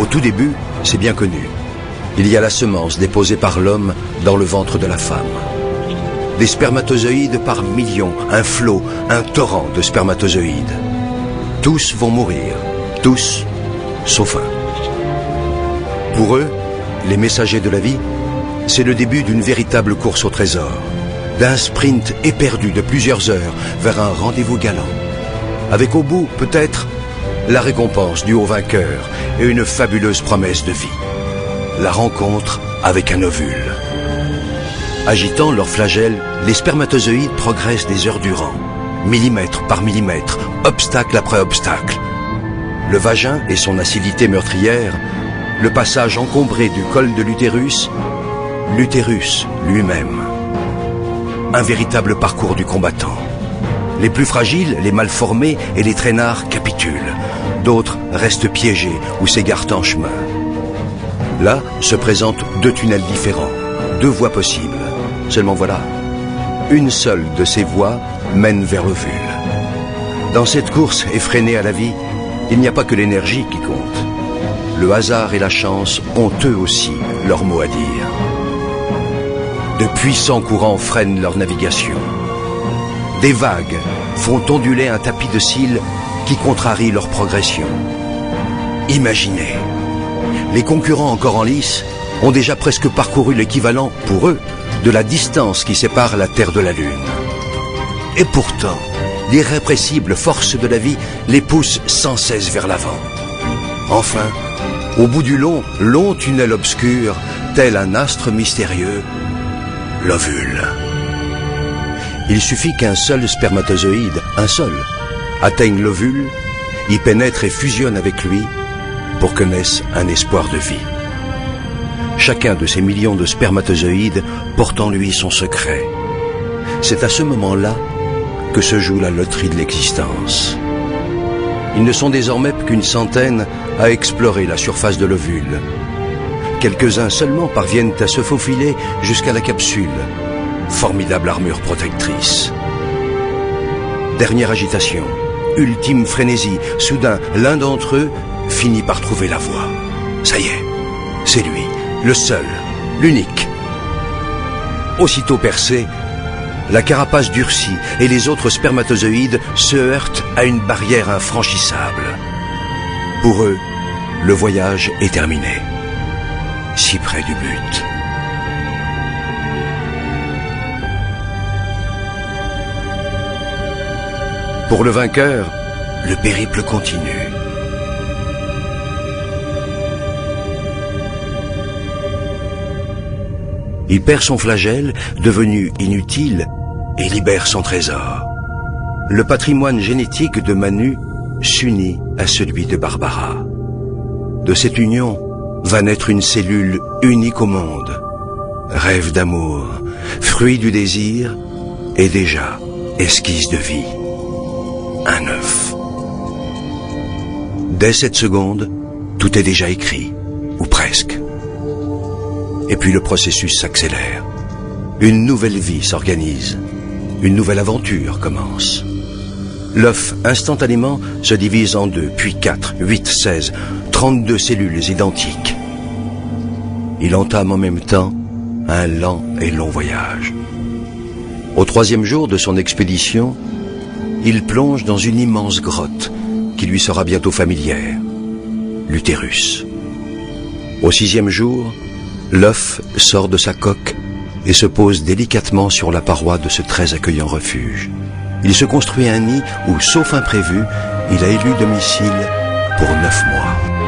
Au tout début, c'est bien connu. Il y a la semence déposée par l'homme dans le ventre de la femme. Des spermatozoïdes par millions, un flot, un torrent de spermatozoïdes. Tous vont mourir, tous, sauf un. Pour eux, les messagers de la vie, c'est le début d'une véritable course au trésor, d'un sprint éperdu de plusieurs heures vers un rendez-vous galant, avec au bout, peut-être, la récompense du haut vainqueur et une fabuleuse promesse de vie. La rencontre avec un ovule. Agitant leur flagelle, les spermatozoïdes progressent des heures durant, millimètre par millimètre, obstacle après obstacle. Le vagin et son acidité meurtrière, le passage encombré du col de l'utérus, l'utérus lui-même. Un véritable parcours du combattant. Les plus fragiles, les mal formés et les traînards capitulent. D'autres restent piégés ou s'égarent en chemin. Là se présentent deux tunnels différents, deux voies possibles. Seulement voilà, une seule de ces voies mène vers l'ovule. Dans cette course effrénée à la vie, il n'y a pas que l'énergie qui compte. Le hasard et la chance ont eux aussi leur mot à dire. De puissants courants freinent leur navigation. Des vagues font onduler un tapis de cils qui contrarie leur progression. Imaginez, les concurrents encore en lice ont déjà presque parcouru l'équivalent, pour eux, de la distance qui sépare la Terre de la Lune. Et pourtant, l'irrépressible force de la vie les pousse sans cesse vers l'avant. Enfin, au bout du long tunnel obscur, tel un astre mystérieux, l'ovule. Il suffit qu'un seul spermatozoïde, un seul, atteigne l'ovule, y pénètre et fusionne avec lui pour que naisse un espoir de vie. Chacun de ces millions de spermatozoïdes porte en lui son secret. C'est à ce moment-là que se joue la loterie de l'existence. Ils ne sont désormais qu'une centaine à explorer la surface de l'ovule. Quelques-uns seulement parviennent à se faufiler jusqu'à la capsule, formidable armure protectrice. Dernière agitation, ultime frénésie, soudain l'un d'entre eux finit par trouver la voie. Ça y est, c'est lui, le seul, l'unique. Aussitôt percé, la carapace durcit et les autres spermatozoïdes se heurtent à une barrière infranchissable. Pour eux, le voyage est terminé. Si près du but. Pour le vainqueur, le périple continue. Il perd son flagelle, devenu inutile, et libère son trésor. Le patrimoine génétique de Manu s'unit à celui de Barbara. De cette union va naître une cellule unique au monde. Rêve d'amour, fruit du désir, et déjà esquisse de vie. Un œuf. Dès cette seconde, tout est déjà écrit, ou presque. Et puis le processus s'accélère. Une nouvelle vie s'organise. Une nouvelle aventure commence. L'œuf, instantanément, se divise en 2, puis 4, 8, 16, 32 cellules identiques. Il entame en même temps un lent et long voyage. Au 3e jour de son expédition, il plonge dans une immense grotte qui lui sera bientôt familière, l'utérus. Au 6e jour, l'œuf sort de sa coque et se pose délicatement sur la paroi de ce très accueillant refuge. Il se construit un nid où, sauf imprévu, il a élu domicile pour 9 mois.